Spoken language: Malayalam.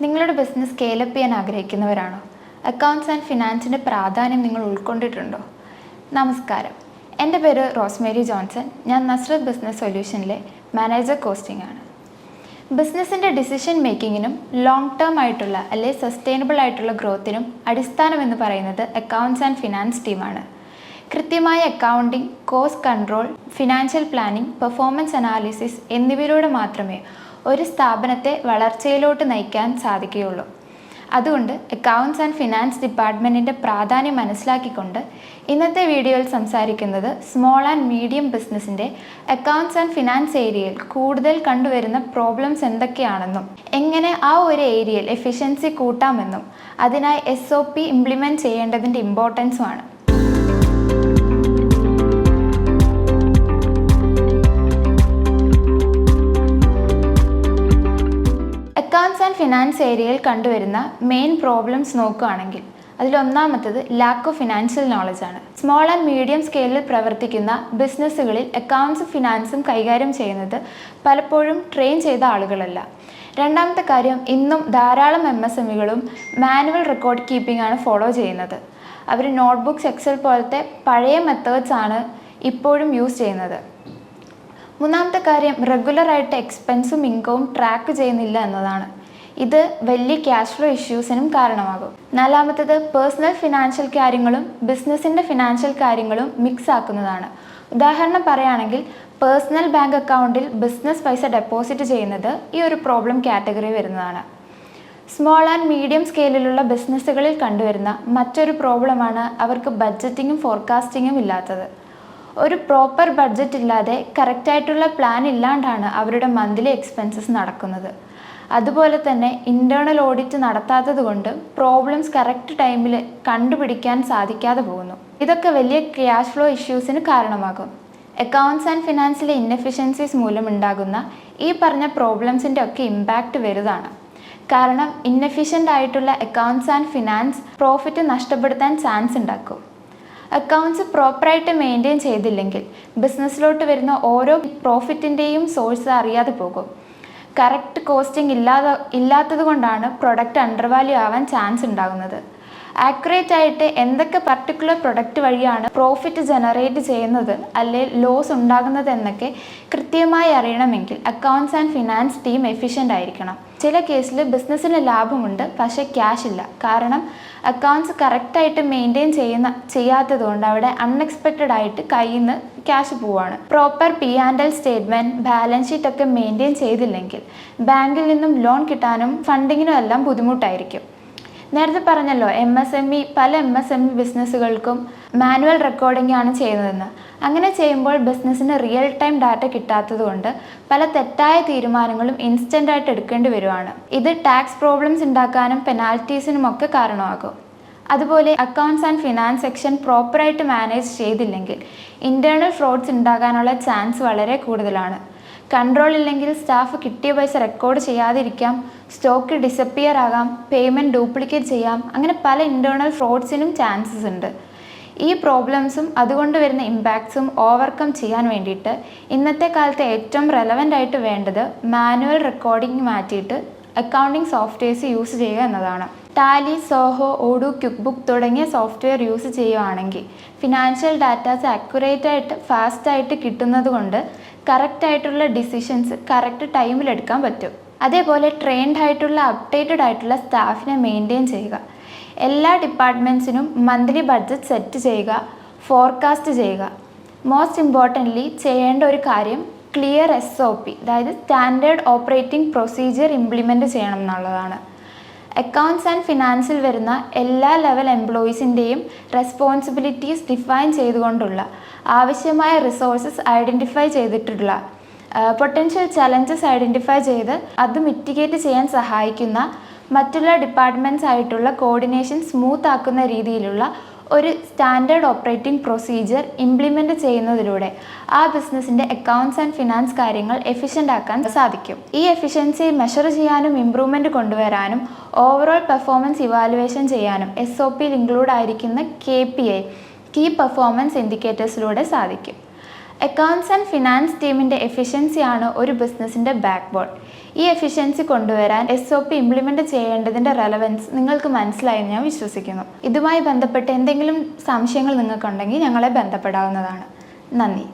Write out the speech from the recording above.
നിങ്ങളുടെ ബിസിനസ് സ്കെയിലപ്പ് ചെയ്യാൻ ആഗ്രഹിക്കുന്നവരാണോ? അക്കൗണ്ട്സ് ആൻഡ് ഫിനാൻസിൻ്റെ പ്രാധാന്യം നിങ്ങൾ ഉൾക്കൊണ്ടിട്ടുണ്ടോ? നമസ്കാരം, എൻ്റെ പേര് റോസ്മേരി ജോൺസൺ. ഞാൻ നസ്രത്ത് ബിസിനസ് സൊല്യൂഷനിലെ മാനേജർ കോസ്റ്റിംഗ് ആണ്. ബിസിനസ്സിൻ്റെ ഡിസിഷൻ മേക്കിങ്ങിനും ലോങ് ടേം ആയിട്ടുള്ള അല്ലെങ്കിൽ സസ്റ്റൈനബിൾ ആയിട്ടുള്ള ഗ്രോത്തിനും അടിസ്ഥാനമെന്ന് പറയുന്നത് അക്കൗണ്ട്സ് ആൻഡ് ഫിനാൻസ് ടീമാണ്. കൃത്യമായ accounting, cost control, financial planning, performance analysis എന്നിവയിലൂടെ മാത്രമേ ഒരു സ്ഥാപനത്തെ വളർച്ചയിലോട്ട് നയിക്കാൻ സാധിക്കുകയുള്ളൂ. അതുകൊണ്ട് അക്കൗണ്ട്സ് ആൻഡ് ഫിനാൻസ് ഡിപ്പാർട്ട്മെൻറ്റിൻ്റെ പ്രാധാന്യം മനസ്സിലാക്കിക്കൊണ്ട് ഇന്നത്തെ വീഡിയോയിൽ സംസാരിക്കുന്നത് സ്മോൾ ആൻഡ് മീഡിയം ബിസിനസ്സിൻ്റെ അക്കൗണ്ട്സ് ആൻഡ് ഫിനാൻസ് ഏരിയയിൽ കൂടുതൽ കണ്ടുവരുന്ന പ്രോബ്ലംസ് എന്തൊക്കെയാണെന്നും എങ്ങനെ ആ ഒരു ഏരിയയിൽ എഫിഷ്യൻസി കൂട്ടാമെന്നും അതിനായി SOP ഇംപ്ലിമെൻറ്റ് ചെയ്യേണ്ടതിൻ്റെ ഇമ്പോർട്ടൻസുമാണ്. അക്കൗണ്ട്സ് ആൻഡ് ഫിനാൻസ് ഏരിയയിൽ കണ്ടുവരുന്ന മെയിൻ പ്രോബ്ലംസ് നോക്കുകയാണെങ്കിൽ അതിലൊന്നാമത്തത് ലാക്ക് ഓഫ് ഫിനാൻഷ്യൽ നോളജാണ്. സ്മോൾ ആൻഡ് മീഡിയം സ്കെയിലിൽ പ്രവർത്തിക്കുന്ന ബിസിനസ്സുകളിൽ അക്കൗണ്ട്സും ഫിനാൻസും കൈകാര്യം ചെയ്യുന്നത് പലപ്പോഴും ട്രെയിൻ ചെയ്ത ആളുകളല്ല. രണ്ടാമത്തെ കാര്യം, ഇന്നും ധാരാളം MSMEകളും മാനുവൽ റെക്കോർഡ് കീപ്പിംഗ് ആണ് ഫോളോ ചെയ്യുന്നത്. അവർ നോട്ട്ബുക്സ്, എക്സൽ പോലത്തെ പഴയ മെത്തേഡ്സ് ആണ് ഇപ്പോഴും യൂസ് ചെയ്യുന്നത്. മൂന്നാമത്തെ കാര്യം, റെഗുലറായിട്ട് എക്സ്പെൻസും ഇൻകവും ട്രാക്ക് ചെയ്യുന്നില്ല എന്നതാണ്. ഇത് വലിയ ക്യാഷ് ഫ്ലോ ഇഷ്യൂസിനും കാരണമാകും. നാലാമത്തത്, പേഴ്സണൽ ഫിനാൻഷ്യൽ കാര്യങ്ങളും ബിസിനസ്സിൻ്റെ ഫിനാൻഷ്യൽ കാര്യങ്ങളും മിക്സ് ആക്കുന്നതാണ്. ഉദാഹരണം പറയുകയാണെങ്കിൽ, പേഴ്സണൽ ബാങ്ക് അക്കൗണ്ടിൽ ബിസിനസ് പൈസ ഡെപ്പോസിറ്റ് ചെയ്യുന്നത് ഈ ഒരു പ്രോബ്ലം കാറ്റഗറി വരുന്നതാണ്. സ്മോൾ ആൻഡ് മീഡിയം സ്കെയിലിലുള്ള ബിസിനസ്സുകളിൽ കണ്ടുവരുന്ന മറ്റൊരു പ്രോബ്ലമാണ് അവർക്ക് ബഡ്ജറ്റിങ്ങും ഫോർകാസ്റ്റിങ്ങും ഇല്ലാത്തത്. ഒരു പ്രോപ്പർ ബഡ്ജറ്റ് ഇല്ലാതെ കറക്റ്റായിട്ടുള്ള പ്ലാൻ ഇല്ലാണ്ടാണ് അവരുടെ മന്ത്ലി എക്സ്പെൻസസ് നടക്കുന്നത്. അതുപോലെ തന്നെ ഇൻറ്റേർണൽ ഓഡിറ്റ് നടത്താത്തത് കൊണ്ട് പ്രോബ്ലംസ് കറക്റ്റ് ടൈമിൽ കണ്ടുപിടിക്കാൻ സാധിക്കാതെ പോകുന്നു. ഇതൊക്കെ വലിയ ക്യാഷ് ഫ്ലോ ഇഷ്യൂസിന് കാരണമാകും. അക്കൗണ്ട്സ് ആൻഡ് ഫിനാൻസിലെ ഇൻഎഫിഷ്യൻസീസ് മൂലം ഉണ്ടാകുന്ന ഈ പറഞ്ഞ പ്രോബ്ലംസിൻ്റെ ഒക്കെ ഇമ്പാക്റ്റ് വലുതാണ്. കാരണം ഇൻഎഫിഷ്യൻ്റ് ആയിട്ടുള്ള അക്കൗണ്ട്സ് ആൻഡ് ഫിനാൻസ് പ്രോഫിറ്റ് നഷ്ടപ്പെടുത്താൻ ചാൻസ് ഉണ്ടാക്കും. അക്കൗണ്ട്സ് പ്രോപ്പറായിട്ട് മെയിൻറ്റെയിൻ ചെയ്തില്ലെങ്കിൽ ബിസിനസ്സിലോട്ട് വരുന്ന ഓരോ പ്രോഫിറ്റിൻ്റെയും സോഴ്സ് അറിയാതെ പോകും. കറക്റ്റ് കോസ്റ്റിംഗ് ഇല്ലാത്തത് കൊണ്ടാണ് പ്രൊഡക്റ്റ് അണ്ടർവാല്യൂ ആവാൻ ചാൻസ് ഉണ്ടാകുന്നത്. ആക്യുറേറ്റ് ആയിട്ട് എന്തൊക്കെ പർട്ടിക്കുലർ പ്രൊഡക്റ്റ് വഴിയാണ് പ്രോഫിറ്റ് ജനറേറ്റ് ചെയ്യുന്നത് അല്ലെങ്കിൽ ലോസ് ഉണ്ടാകുന്നത് എന്നൊക്കെ കൃത്യമായി അറിയണമെങ്കിൽ accounts and finance team efficient ആയിരിക്കണം. ചില കേസിൽ ബിസിനസ്സിന് ലാഭമുണ്ട്, പക്ഷേ ക്യാഷ് ഇല്ല. കാരണം അക്കൗണ്ട്സ് കറക്റ്റായിട്ട് മെയിൻറ്റെയിൻ ചെയ്യാത്തത് കൊണ്ട് അവിടെ അൺഎക്സ്പെക്റ്റഡ് ആയിട്ട് കയ്യിൽ നിന്ന് ക്യാഷ് പോവാണ്. Proper P&L statement, balance sheet ഒക്കെ മെയിൻറ്റെയിൻ ചെയ്തില്ലെങ്കിൽ ബാങ്കിൽ നിന്നും ലോൺ കിട്ടാനും ഫണ്ടിങ്ങിനും എല്ലാം ബുദ്ധിമുട്ടായിരിക്കും. നേരത്തെ പറഞ്ഞല്ലോ, പല MSME ബിസിനസ്സുകൾക്കും മാനുവൽ റെക്കോർഡിംഗ് ആണ് ചെയ്യുന്നതെന്ന്. അങ്ങനെ ചെയ്യുമ്പോൾ ബിസിനസ്സിന് റിയൽ ടൈം ഡാറ്റ കിട്ടാത്തത് കൊണ്ട് പല തെറ്റായ തീരുമാനങ്ങളും ഇൻസ്റ്റൻ്റായിട്ട് എടുക്കേണ്ടി വരുവാണ്. ഇത് ടാക്സ് പ്രോബ്ലംസ് ഉണ്ടാക്കാനും പെനാൽറ്റീസിനും ഒക്കെ കാരണമാകും. അതുപോലെ അക്കൗണ്ട്സ് ആൻഡ് ഫിനാൻസ് സെക്ഷൻ പ്രോപ്പറായിട്ട് മാനേജ് ചെയ്തില്ലെങ്കിൽ ഇൻറ്റേർണൽ ഫ്രോഡ്സ് ഉണ്ടാകാനുള്ള ചാൻസ് വളരെ കൂടുതലാണ്. കൺട്രോൾ ഇല്ലെങ്കിൽ സ്റ്റാഫ് കിട്ടിയ പൈസ റെക്കോർഡ് ചെയ്യാതിരിക്കാം, സ്റ്റോക്ക് ഡിസപ്പിയർ ആകാം, പേയ്മെൻറ്റ് ഡ്യൂപ്ലിക്കേറ്റ് ചെയ്യാം. അങ്ങനെ പല ഇൻറ്റേർണൽ ഫ്രോഡ്സിനും ചാൻസസ് ഉണ്ട്. ഈ പ്രോബ്ലംസും അതുകൊണ്ട് വരുന്ന ഇമ്പാക്ട്സും ഓവർകം ചെയ്യാൻ വേണ്ടിയിട്ട് ഇന്നത്തെ കാലത്ത് ഏറ്റവും റെലവൻ്റ് ആയിട്ട് വേണ്ടത് മാനുവൽ റെക്കോർഡിംഗ് മാറ്റിയിട്ട് അക്കൗണ്ടിങ് സോഫ്റ്റ്വെയർസ് യൂസ് ചെയ്യുക എന്നതാണ്. ടാലി, സോഹോ, ഓഡു, ക്വിക്ക് തുടങ്ങിയ സോഫ്റ്റ്വെയർ യൂസ് ചെയ്യുകയാണെങ്കിൽ ഫിനാൻഷ്യൽ ഡാറ്റാസ് ആക്യുറേറ്റ് ആയിട്ട് ഫാസ്റ്റായിട്ട് കിട്ടുന്നത് കൊണ്ട് കറക്റ്റായിട്ടുള്ള ഡിസിഷൻസ് കറക്റ്റ് ടൈമിൽ എടുക്കാൻ പറ്റും. അതേപോലെ ട്രെയിൻഡ് ആയിട്ടുള്ള അപ്ഡേറ്റഡ് ആയിട്ടുള്ള സ്റ്റാഫിനെ മെയിൻറ്റെയിൻ ചെയ്യുക. എല്ലാ ഡിപ്പാർട്ട്മെൻറ്റ്സിനും മന്ത്ലി ബഡ്ജറ്റ് സെറ്റ് ചെയ്യുക, ഫോർകാസ്റ്റ് ചെയ്യുക. മോസ്റ്റ് ഇമ്പോർട്ടൻ്റ്ലി ചെയ്യേണ്ട ഒരു കാര്യം ക്ലിയർ SOP, അതായത് സ്റ്റാൻഡേർഡ് ഓപ്പറേറ്റിംഗ് പ്രൊസീജിയർ ഇംപ്ലിമെൻറ്റ് ചെയ്യണം എന്നുള്ളതാണ്. അക്കൗണ്ട്സ് ആൻഡ് ഫിനാൻസിൽ വരുന്ന എല്ലാ ലെവൽ എംപ്ലോയീസിൻ്റെയും റെസ്പോൺസിബിലിറ്റീസ് ഡിഫൈൻ ചെയ്തുകൊണ്ടുള്ള ആവശ്യമായ റിസോഴ്സസ് ഐഡൻറ്റിഫൈ ചെയ്തിട്ടുള്ള പൊട്ടൻഷ്യൽ ചലഞ്ചസ് ഐഡൻറ്റിഫൈ ചെയ്ത് അത് മിറ്റിഗേറ്റ് ചെയ്യാൻ സഹായിക്കുന്ന മറ്റുള്ള ഡിപ്പാർട്ട്മെൻറ്റ്സ് ആയിട്ടുള്ള കോർഡിനേഷൻ സ്മൂത്ത് ആക്കുന്ന രീതിയിലുള്ള ഒരു സ്റ്റാൻഡേർഡ് ഓപ്പറേറ്റിംഗ് പ്രൊസീജിയർ ഇംപ്ലിമെൻറ്റ് ചെയ്യുന്നതിലൂടെ ആ ബിസിനസ്സിൻ്റെ അക്കൗണ്ട്സ് ആൻഡ് ഫിനാൻസ് കാര്യങ്ങൾ എഫിഷ്യൻ്റ് ആക്കാൻ സാധിക്കും. ഈ എഫിഷ്യൻസി മെഷർ ചെയ്യാനും ഇംപ്രൂവ്മെൻറ്റ് കൊണ്ടുവരാനും ഓവറോൾ പെർഫോമൻസ് ഇവാലുവേഷൻ ചെയ്യാനും SOPയിൽ ഇൻക്ലൂഡ് ആയിരിക്കുന്ന KPI, കീ പെർഫോമൻസ് ഇൻഡിക്കേറ്റേഴ്സിലൂടെ സാധിക്കും. അക്കൗണ്ട്സ് ആൻഡ് ഫിനാൻസ് ടീമിൻ്റെ എഫിഷ്യൻസിയാണ് ഒരു ബിസിനസ്സിൻ്റെ ബാക്ക് ബോൺ. ഈ എഫിഷ്യൻസി കൊണ്ടുവരാൻ SOP ഇംപ്ലിമെൻ്റ് ചെയ്യേണ്ടതിൻ്റെ റെലവൻസ് നിങ്ങൾക്ക് മനസ്സിലായെന്ന് ഞാൻ വിശ്വസിക്കുന്നു. ഇതുമായി ബന്ധപ്പെട്ട് എന്തെങ്കിലും സംശയങ്ങൾ നിങ്ങൾക്കുണ്ടെങ്കിൽ ഞങ്ങളെ ബന്ധപ്പെടാവുന്നതാണ്. നന്ദി.